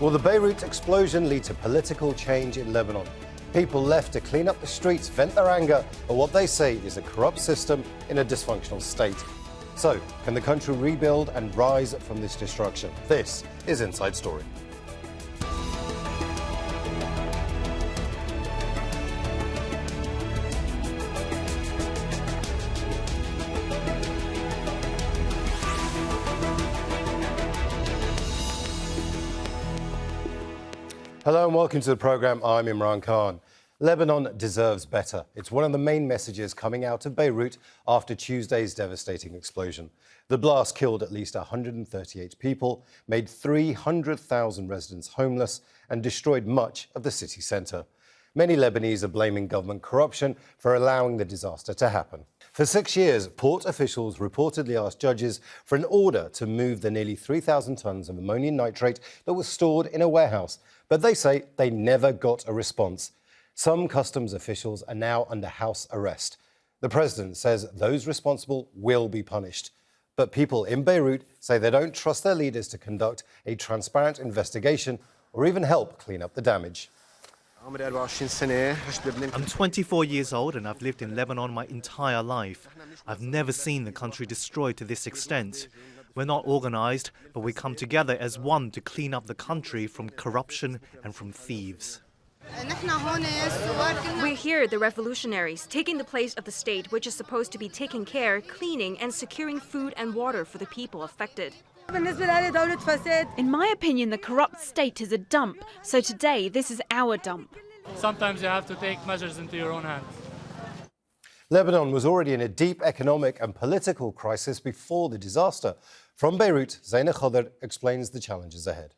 Will the Beirut explosion lead to political change in Lebanon? People left to clean up the streets, vent their anger at what they say is a corrupt system in a dysfunctional state. So, can the country rebuild and rise from this destruction? This is Inside Story. Hello and welcome to the programme. I'm Imran Khan. Lebanon deserves better. It's one of the main messages coming out of Beirut after Tuesday's devastating explosion. The blast killed at least 138 people, made 300,000 residents homeless and destroyed much of the city centre. Many Lebanese are blaming government corruption for allowing the disaster to happen. For 6 years, port officials reportedly asked judges for an order to move the nearly 3,000 tonnes of ammonium nitrate that was stored in a warehouse. But they say they never got a response. Some customs officials are now under house arrest. The president says those responsible will be punished. But people in Beirut say they don't trust their leaders to conduct a transparent investigation or even help clean up the damage. I'm 24 years old and I've lived in Lebanon my entire life. I've never seen the country destroyed to this extent. We're not organized, but we come together as one to clean up the country from corruption and from thieves. We're here, the revolutionaries, taking the place of the state, which is supposed to be taking care, cleaning and securing food and water for the people affected. In my opinion, the corrupt state is a dump, so today this is our dump. Sometimes you have to take measures into your own hands. Lebanon was already in a deep economic and political crisis before the disaster. From Beirut, Rana Khouri explains the challenges ahead.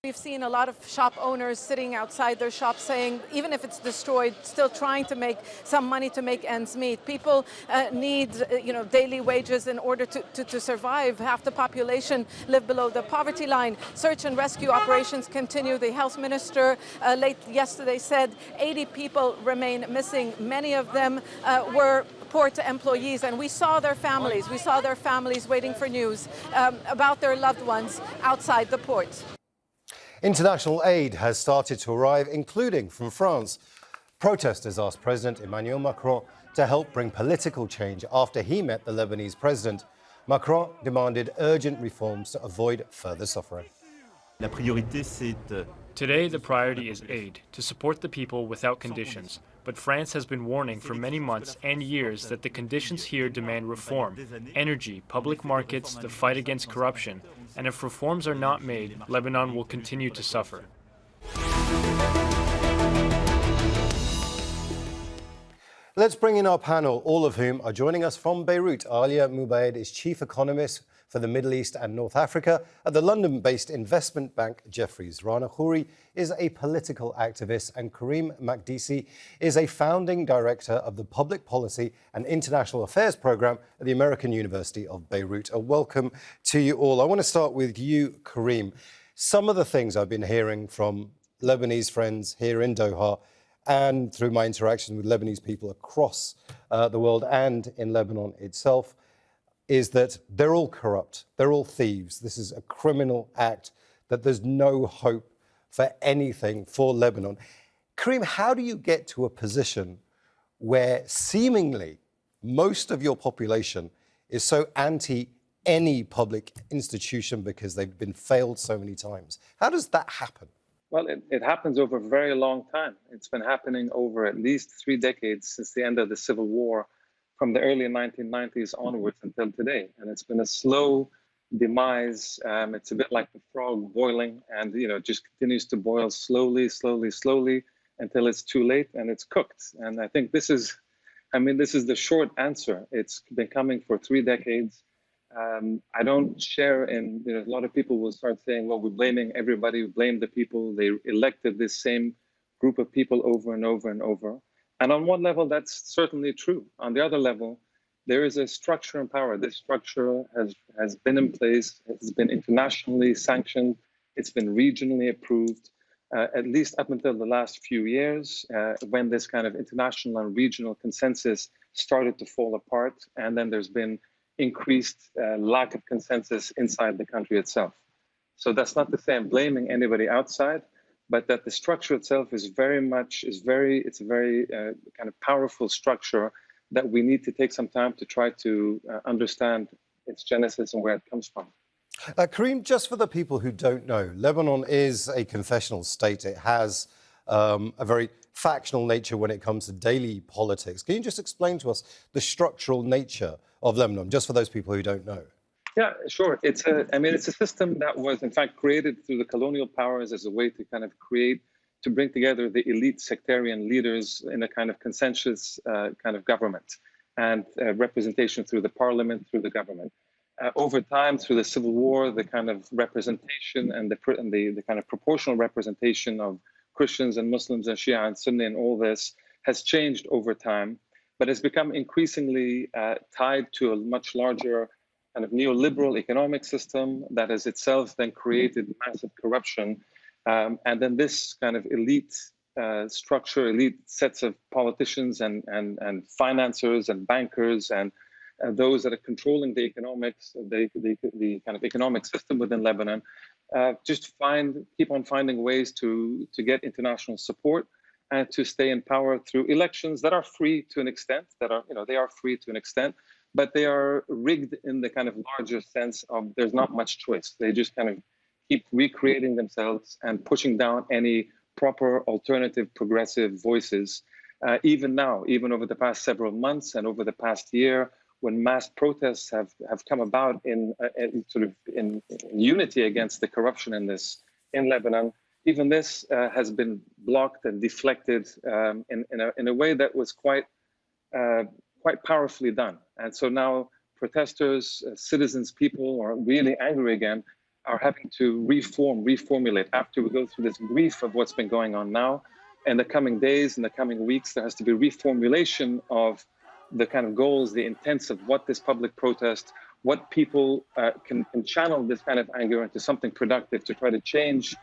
We've seen a lot of shop owners sitting outside their shops saying, even if it's destroyed, still trying to make some money to make ends meet. People need, daily wages in order to survive. Half the population live below the poverty line. Search and rescue operations continue. The health minister late yesterday said 80 people remain missing. Many of them were port employees, and we saw their families. We saw their families waiting for news about their loved ones outside the port. International aid has started to arrive, including from France. Protesters asked President Emmanuel Macron to help bring political change after he met the Lebanese president. Macron demanded urgent reforms to avoid further suffering. Today, the priority is aid, to support the people without conditions. But France has been warning for many months and years that the conditions here demand reform: energy, public markets, the fight against corruption. And if reforms are not made, Lebanon will continue to suffer. Let's bring in our panel, all of whom are joining us from Beirut. Alia Moubayed is Chief Economist for the Middle East and North Africa at the London-based investment bank Jefferies. Rana Khouri is a political activist, and Karim Makdisi is a founding director of the Public Policy and International Affairs program at the American University of Beirut. A welcome to you all. I want to start with you, Karim. Some of the things I've been hearing from Lebanese friends here in Doha and through my interactions with Lebanese people across the world and in Lebanon itself is that they're all corrupt, they're all thieves. This is a criminal act, that there's no hope for anything for Lebanon. Karim, how do you get to a position where seemingly most of your population is so anti any public institution because they've been failed so many times? How does that happen? Well, it happens over a very long time. It's been happening over at least 3 decades since the end of the Civil War, from the early 1990s onwards until today. And it's been a slow demise. It's a bit like the frog boiling, and it just continues to boil slowly until it's too late and it's cooked. And I think this is the short answer. It's been coming for 3 decades. I don't share in, a lot of people will start saying, well, we're blaming everybody, we blame the people. They elected this same group of people over and over and over. And on one level, that's certainly true. On the other level, there is a structure in power. This structure has been in place, it's been internationally sanctioned, it's been regionally approved, at least up until the last few years, when this kind of international and regional consensus started to fall apart. And then there's been increased lack of consensus inside the country itself. So that's not to say I'm blaming anybody outside, but that the structure itself is it's a very kind of powerful structure that we need to take some time to try to understand its genesis and where it comes from. Karim, just for the people who don't know, Lebanon is a confessional state. It has a very factional nature when it comes to daily politics. Can you just explain to us the structural nature of Lebanon, just for those people who don't know? Yeah, sure. It's a system that was in fact created through the colonial powers as a way to kind of to bring together the elite sectarian leaders in a kind of consensus kind of government and representation through the parliament, through the government. Over time, through the civil war, the kind of representation and the kind of proportional representation of Christians and Muslims and Shia and Sunni and all this has changed over time, but has become increasingly tied to a much larger kind of neoliberal economic system that has itself then created massive corruption. And then this kind of elite structure, elite sets of politicians and financiers and bankers and those that are controlling the economics, the kind of economic system within Lebanon, just keep on finding ways to get international support and to stay in power through elections that are free to an extent, they are free to an extent, but they are rigged in the kind of larger sense of there's not much choice. They just kind of keep recreating themselves and pushing down any proper alternative progressive voices. Even now, even over the past several months and over the past year, when mass protests have come about in unity against the corruption in Lebanon, even this has been blocked and deflected in a way that was quite powerfully done. And so now protesters, citizens, people are really angry again, are having to reformulate after we go through this grief of what's been going on now. In the coming days, in the coming weeks, there has to be reformulation of the kind of goals, the intents of what this public protest, what people can channel this kind of anger into something productive to try to change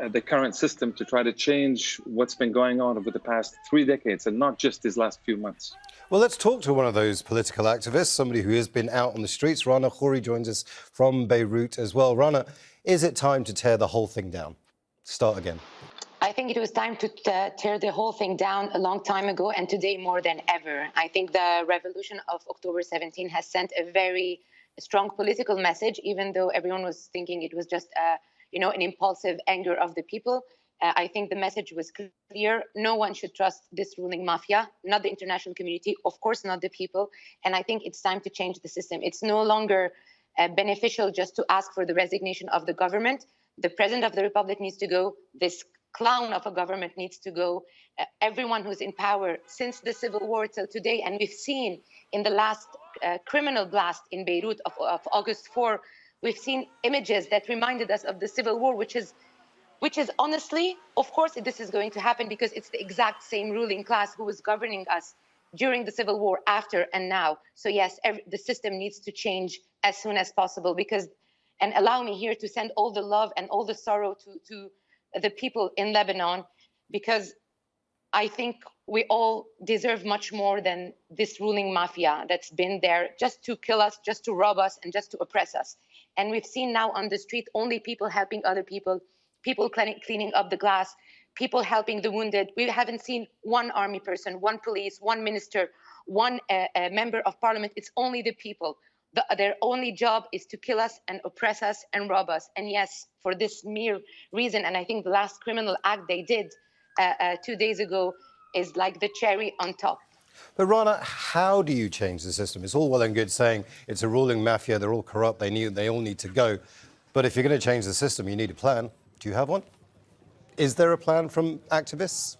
the current system, to try to change what's been going on over the past 3 decades and not just these last few months. Well, let's talk to one of those political activists, somebody who has been out on the streets. Rana Khouri joins us from Beirut as well. Rana, is it time to tear the whole thing down? Start again. I think it was time to tear the whole thing down a long time ago, and today more than ever. I think the revolution of October 17 has sent a very strong political message, even though everyone was thinking it was just an impulsive anger of the people. I think the message was clear. No one should trust this ruling mafia, not the international community, of course not the people. And I think it's time to change the system. It's no longer beneficial just to ask for the resignation of the government. The president of the republic needs to go. This clown of a government needs to go. Everyone who's in power since the civil war till today, and we've seen in the last criminal blast in Beirut of August 4, we've seen images that reminded us of the civil war, which is honestly, of course, this is going to happen because it's the exact same ruling class who was governing us during the civil war, after and now. So yes, the system needs to change as soon as possible and allow me here to send all the love and all the sorrow to the people in Lebanon, because I think we all deserve much more than this ruling mafia that's been there just to kill us, just to rob us, and just to oppress us. And we've seen now on the street only people helping other people, people cleaning up the glass, people helping the wounded. We haven't seen one army person, one police, one minister, one member of parliament. It's only the people. Their only job is to kill us and oppress us and rob us. And yes, for this mere reason, and I think the last criminal act they did 2 days ago is like the cherry on top. But Rana, how do you change the system? It's all well and good saying it's a ruling mafia, they're all corrupt, they all need to go. But if you're going to change the system, you need a plan. Do you have one? Is there a plan from activists?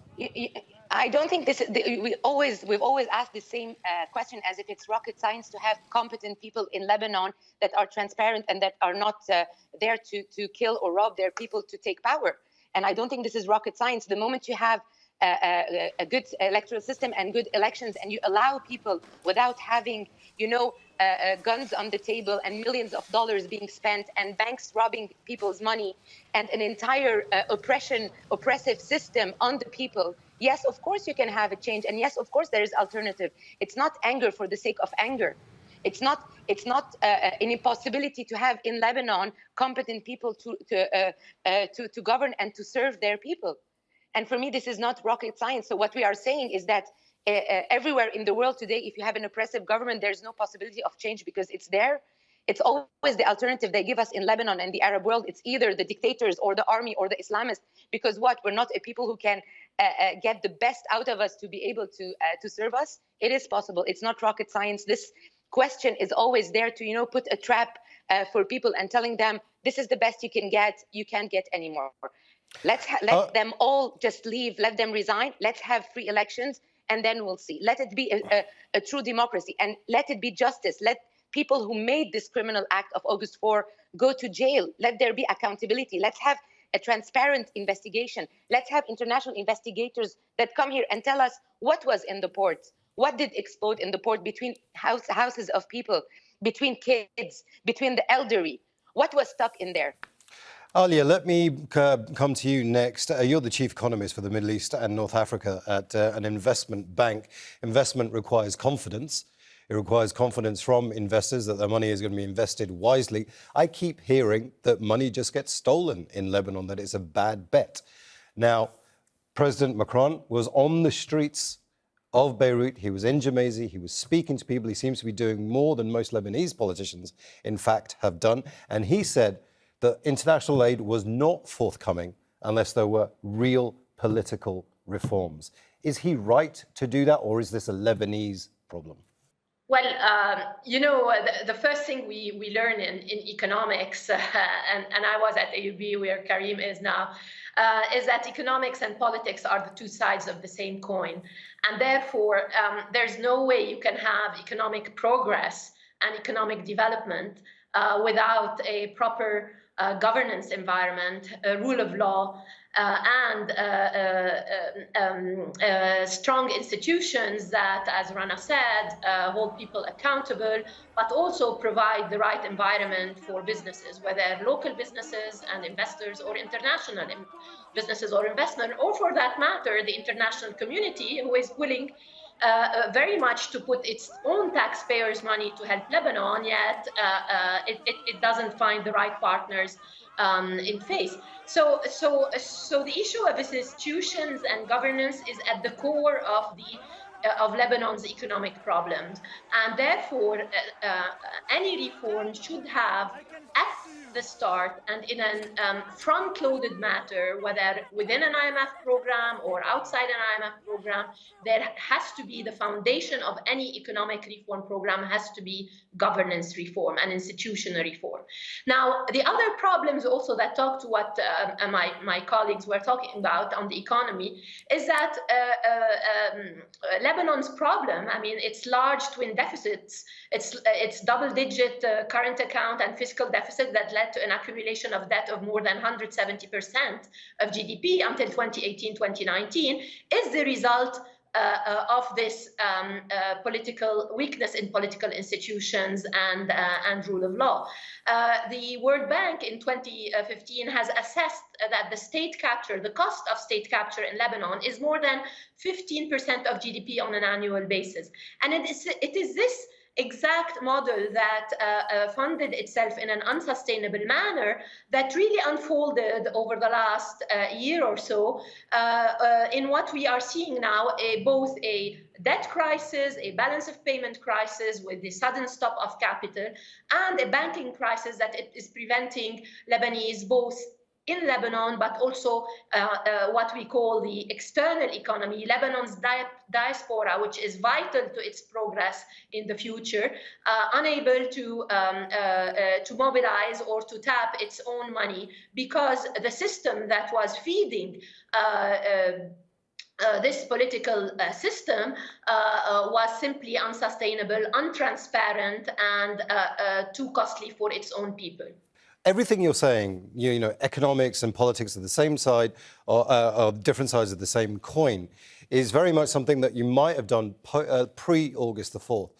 I don't think we've always asked the same question, as if it's rocket science to have competent people in Lebanon that are transparent and that are not there to kill or rob their people to take power. And I don't think this is rocket science. The moment you have a good electoral system and good elections, and you allow people without having, guns on the table and millions of dollars being spent and banks robbing people's money and an entire oppressive system on the people, yes, of course you can have a change. And yes, of course there is alternative. It's not anger for the sake of anger. It's not an impossibility to have in Lebanon competent people to govern and to serve their people. And for me, this is not rocket science. So what we are saying is that everywhere in the world today, if you have an oppressive government, there's no possibility of change because it's there. It's always the alternative they give us in Lebanon and the Arab world. It's either the dictators or the army or the Islamists. Because what? We're not a people who can get the best out of us to be able to serve us. It is possible. It's not rocket science. This question is always there to, put a trap for people and telling them, this is the best you can get. You can't get any more. Let them all just leave. Let them resign. Let's have free elections. And then we'll see. Let it be a true democracy and let it be justice. Let people who made this criminal act of August 4 go to jail. Let there be accountability. Let's have a transparent investigation. Let's have international investigators that come here and tell us what was in the ports, what did explode in the port between houses of people, between kids, between the elderly, what was stuck in there. Alia, let me come to you next. You're the chief economist for the Middle East and North Africa at an investment bank. Investment requires confidence. It requires confidence from investors that their money is going to be invested wisely. I keep hearing that money just gets stolen in Lebanon, that it's a bad bet. Now, President Macron was on the streets of Beirut. He was in Jazeera. He was speaking to people. He seems to be doing more than most Lebanese politicians, in fact, have done. And he said that international aid was not forthcoming unless there were real political reforms. Is he right to do that, or is this a Lebanese problem? Well, the first thing we learn in economics, and I was at AUB where Karim is now, is that economics and politics are the two sides of the same coin. And therefore, there's no way you can have economic progress and economic development without a proper governance environment, rule of law, and strong institutions that, as Rana said, hold people accountable, but also provide the right environment for businesses, whether local businesses and investors or international businesses or investment, or for that matter, the international community who is willing very much to put its own taxpayers' money to help Lebanon, yet it doesn't find the right partners in face. So the issue of institutions and governance is at the core of Lebanon's economic problems, and therefore any reform should have at the start and in a front-loaded matter, whether within an IMF program or outside an IMF program, there has to be the foundation of any economic reform program has to be governance reform and institutional reform. Now, the other problems also that talk to what my colleagues were talking about on the economy is that Lebanon's problem, it's large twin deficits. It's double-digit current account and fiscal deficit that led to an accumulation of debt of more than 170% of GDP until 2018-2019 is the result of this political weakness in political institutions and rule of law. The World Bank in 2015 has assessed that the cost of state capture in Lebanon is more than 15% of GDP on an annual basis. And it is this exact model that funded itself in an unsustainable manner that really unfolded over the last year or so in what we are seeing now, both a debt crisis, a balance of payment crisis with the sudden stop of capital, and a banking crisis that is preventing Lebanese both in Lebanon, but also what we call the external economy, Lebanon's diaspora, which is vital to its progress in the future, unable to mobilize or to tap its own money because the system that was feeding this political system was simply unsustainable, untransparent, and too costly for its own people. Everything you're saying, economics and politics are the same side, or different sides of the same coin, is very much something that you might have done pre-August the 4th.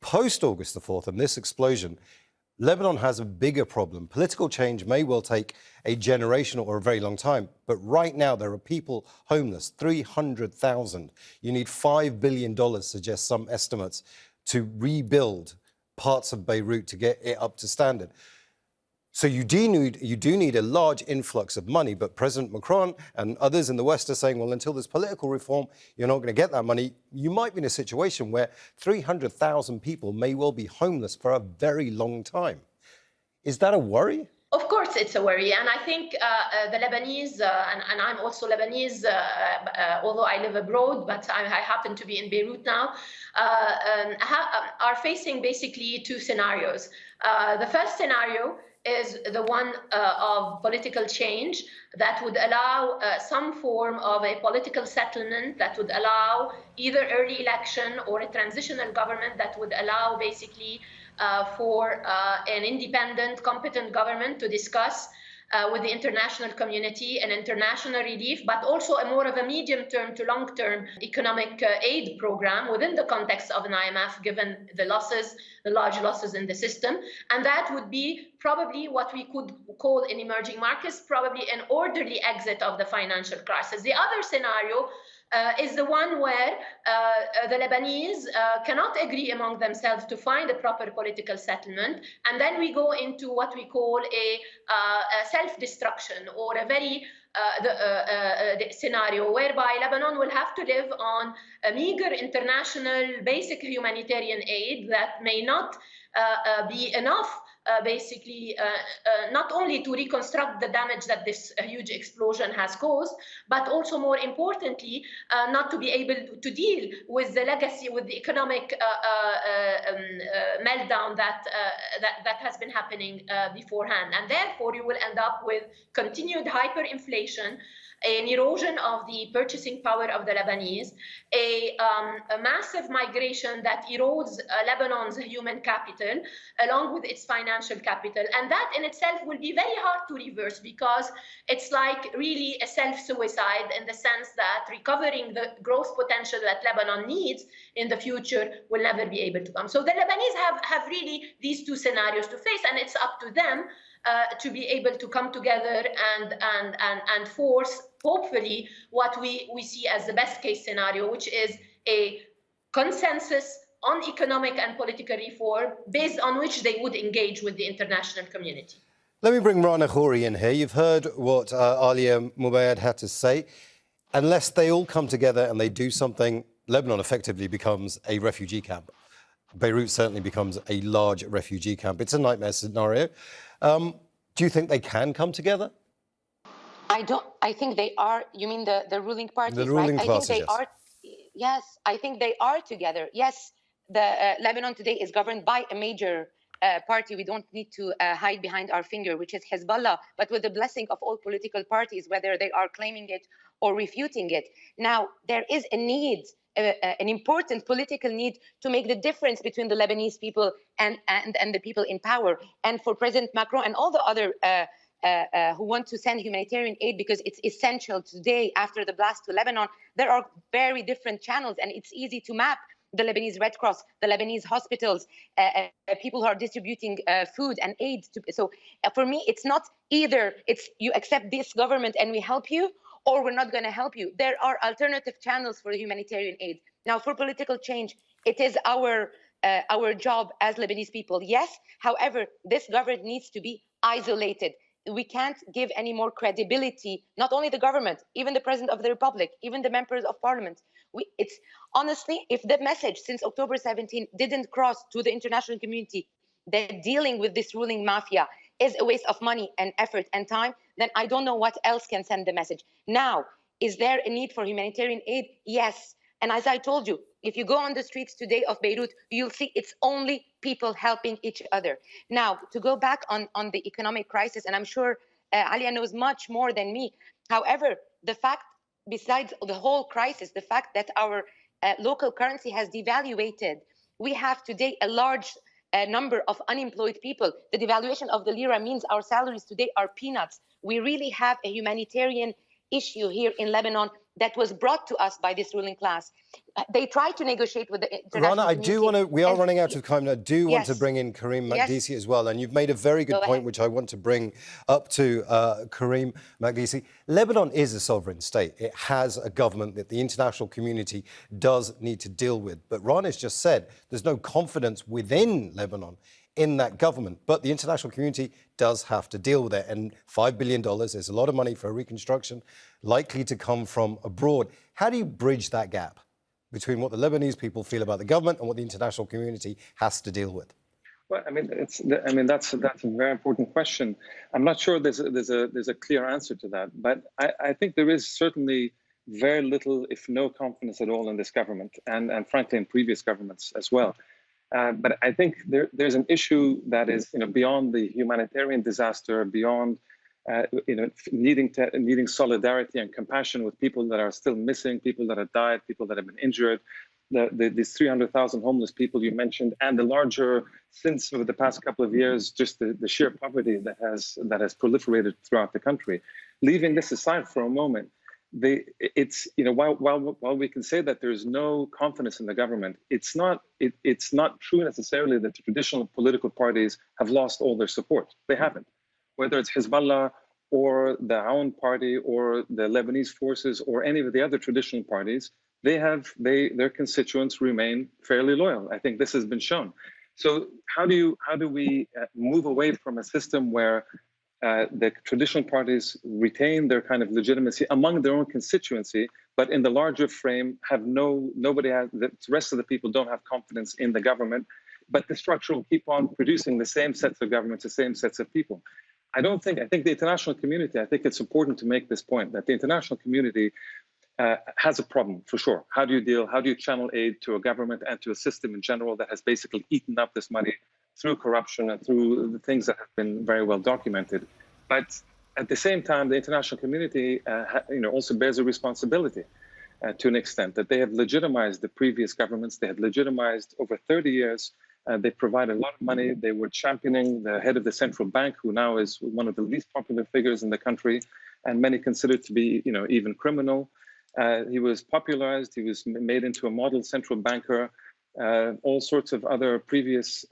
Post-August the 4th and this explosion, Lebanon has a bigger problem. Political change may well take a generation or a very long time, but right now there are people homeless, 300,000. You need $5 billion, suggest some estimates, to rebuild parts of Beirut to get it up to standard. So you do need a large influx of money, but President Macron and others in the West are saying, well, until there's political reform, you're not going to get that money. You might be in a situation where 300,000 people may well be homeless for a very long time. Is that a worry? Of course, it's a worry. And I think the Lebanese, and I'm also Lebanese, although I live abroad, but I happen to be in Beirut now, are facing basically two scenarios. The first scenario is the one of political change that would allow some form of a political settlement that would allow either early election or a transitional government that would allow basically for an independent, competent government to discuss with the international community an international relief, but also a more of a medium-term to long-term economic aid program within the context of an IMF, given the losses, the large losses in the system. And that would be probably what we could call in emerging markets, probably an orderly exit of the financial crisis. The other scenario is the one where the Lebanese cannot agree among themselves to find a proper political settlement. And then we go into what we call a self-destruction, or a very scenario whereby Lebanon will have to live on a meager international basic humanitarian aid that may not be enough basically not only to reconstruct the damage that this huge explosion has caused, but also more importantly, not to be able to deal with the legacy, with the economic meltdown that has been happening beforehand. And therefore, you will end up with continued hyperinflation, an erosion of the purchasing power of the Lebanese, a massive migration that erodes Lebanon's human capital along with its financial capital. And that in itself will be very hard to reverse, because it's like really a self-suicide in the sense that recovering the growth potential that Lebanon needs in the future will never be able to come. So the Lebanese have really these two scenarios to face, and it's up to them to be able to come together and force, hopefully, what we see as the best case scenario, which is a consensus on economic and political reform based on which they would engage with the international community. Let me bring Rana Khouri in here. You've heard what Alia Moubayed had to say. Unless they all come together and they do something, Lebanon effectively becomes a refugee camp. Beirut certainly becomes a large refugee camp. It's a nightmare scenario. Do you think they can come together? I think they are. You mean the ruling parties, the ruling right? classes, I think they are. Yes, I think they are together. Yes, the Lebanon today is governed by a major party. We don't need to hide behind our finger, which is Hezbollah, but with the blessing of all political parties, whether they are claiming it or refuting it. Now, there is a need, an important political need, to make the difference between the Lebanese people and the people in power. And for President Macron and all the other who want to send humanitarian aid, because it's essential today after the blast to Lebanon, there are very different channels, and it's easy to map the Lebanese Red Cross, the Lebanese hospitals, people who are distributing food and aid. So for me, it's not either it's you accept this government and we help you, or we're not going to help you. There are alternative channels for humanitarian aid. Now, for political change, it is our job as Lebanese people, yes. However, this government needs to be isolated. We can't give any more credibility, not only the government, even the President of the Republic, even the members of parliament. It's honestly, if the message since October 17 didn't cross to the international community that dealing with this ruling mafia is a waste of money and effort and time, then I don't know what else can send the message. Now, is there a need for humanitarian aid? Yes. And as I told you, if you go on the streets today of Beirut, you'll see it's only people helping each other. Now, to go back on the economic crisis, and I'm sure Alia knows much more than me. However, the fact, besides the whole crisis, the fact that our local currency has devaluated, we have today a large number of unemployed people. The devaluation of the lira means our salaries today are peanuts. We really have a humanitarian issue here in Lebanon that was brought to us by this ruling class. They tried to negotiate with the international Rana, I community. do want to, we are running out of time. I do want to Yes. bring in Karim Yes. Makdisi as well. And you've made a very good Go point, ahead. which I want to bring up to Karim Makdisi. Lebanon is a sovereign state. It has a government that the international community does need to deal with. But Rana's just said there's no confidence within Lebanon in that government. But the international community does have to deal with it. And $5 billion is a lot of money for reconstruction, likely to come from abroad. How do you bridge that gap between what the Lebanese people feel about the government and what the international community has to deal with? Well, I mean, that's a very important question. I'm not sure there's a clear answer to that, but I think there is certainly very little, if no confidence at all in this government, and frankly in previous governments as well. But I think there's an issue that is, beyond the humanitarian disaster, beyond needing solidarity and compassion with people that are still missing, people that have died, people that have been injured, these 300,000 homeless people you mentioned, and the larger, since over the past couple of years, just the sheer poverty that has proliferated throughout the country. Leaving this aside for a moment, while we can say that there's no confidence in the government, it's not true necessarily that the traditional political parties have lost all their support. They haven't. Whether it's Hezbollah or the Aoun party or the Lebanese forces or any of the other traditional parties, their constituents remain fairly loyal. I think this has been shown. So how do we move away from a system where the traditional parties retain their kind of legitimacy among their own constituency, but in the larger frame the rest of the people don't have confidence in the government, but the structure will keep on producing the same sets of governments, the same sets of people. I think the international community, I think it's important to make this point, that the international community has a problem, for sure. How do you channel aid to a government and to a system in general that has basically eaten up this money through corruption and through the things that have been very well documented? But at the same time, the international community also bears a responsibility to an extent, that they have legitimized the previous governments. They have legitimized over 30 years. They provided a lot of money. They were championing the head of the central bank, who now is one of the least popular figures in the country, and many considered to be, even criminal. He was popularized. He was made into a model central banker. All sorts of other previous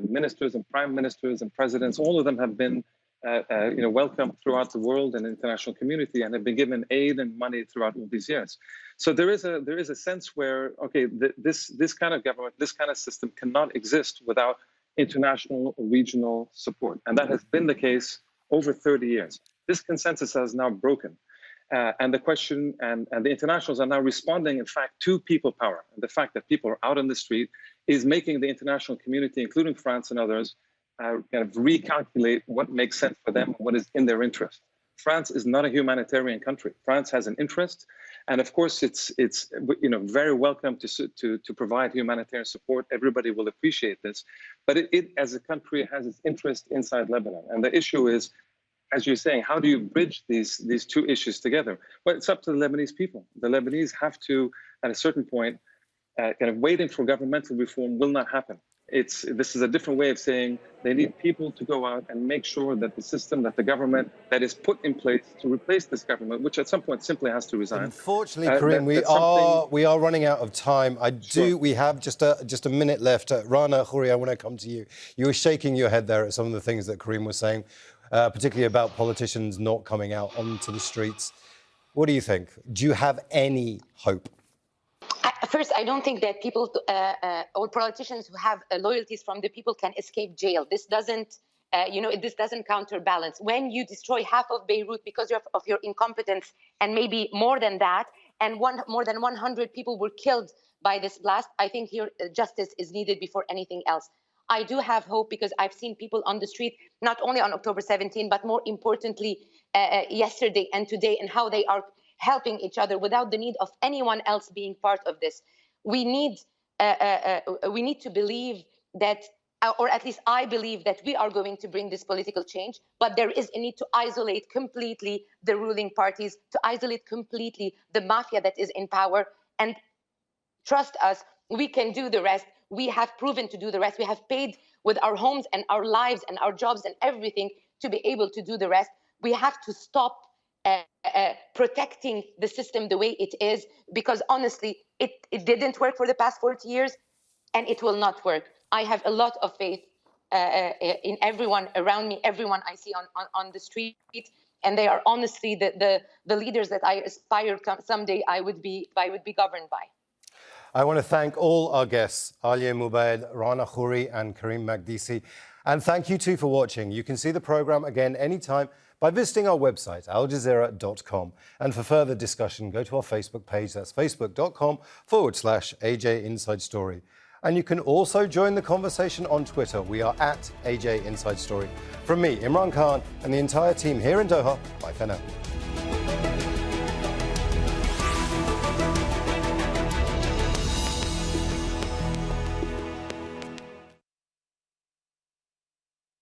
ministers and prime ministers and presidents, all of them have been welcomed throughout the world and international community, and have been given aid and money throughout all these years. So there is a sense where, okay, this kind of government, this kind of system cannot exist without international or regional support, and that has been the case over 30 years. This consensus has now broken. And the question, and the internationals are now responding, in fact, to people power. And the fact that people are out on the street is making the international community, including France and others, kind of recalculate what makes sense for them, what is in their interest. France is not a humanitarian country. France has an interest, and of course, it's very welcome to provide humanitarian support. Everybody will appreciate this, but it as a country has its interest inside Lebanon, and the issue is, as you're saying, how do you bridge these two issues together? Well, it's up to the Lebanese people. The Lebanese have to, at a certain point, kind of waiting for governmental reform will not happen. This is a different way of saying they need people to go out and make sure that the system, that the government that is put in place to replace this government, which at some point simply has to resign. Unfortunately, Karim, we are running out of time. We have just a minute left. Rana Khouri, I want to come to you. You were shaking your head there at some of the things that Karim was saying, particularly about politicians not coming out onto the streets. What do you think? Do you have any hope? First, I don't think that people or politicians who have loyalties from the people can escape jail. This doesn't, this doesn't counterbalance. When you destroy half of Beirut because of your incompetence, and maybe more than that, and more than 100 people were killed by this blast, I think here justice is needed before anything else. I do have hope because I've seen people on the street, not only on October 17, but more importantly, yesterday and today, and how they are helping each other without the need of anyone else being part of this. We need to believe that, or at least I believe that we are going to bring this political change, but there is a need to isolate completely the ruling parties, to isolate completely the mafia that is in power, and trust us, we can do the rest. We have proven to do the rest. We have paid with our homes and our lives and our jobs and everything to be able to do the rest. We have to stop protecting the system the way it is, because honestly, it didn't work for the past 40 years, and it will not work. I have a lot of faith in everyone around me, everyone I see on the street, and they are honestly the leaders that I aspire someday I would be governed by. I want to thank all our guests, Alia Moubayed, Rana Khouri and Karim Makdisi. And thank you too for watching. You can see the programme again anytime by visiting our website, aljazeera.com. And for further discussion, go to our Facebook page. That's facebook.com/AJ Inside Story. And you can also join the conversation on Twitter. We are at AJ Inside Story. From me, Imran Khan, and the entire team here in Doha, bye for now.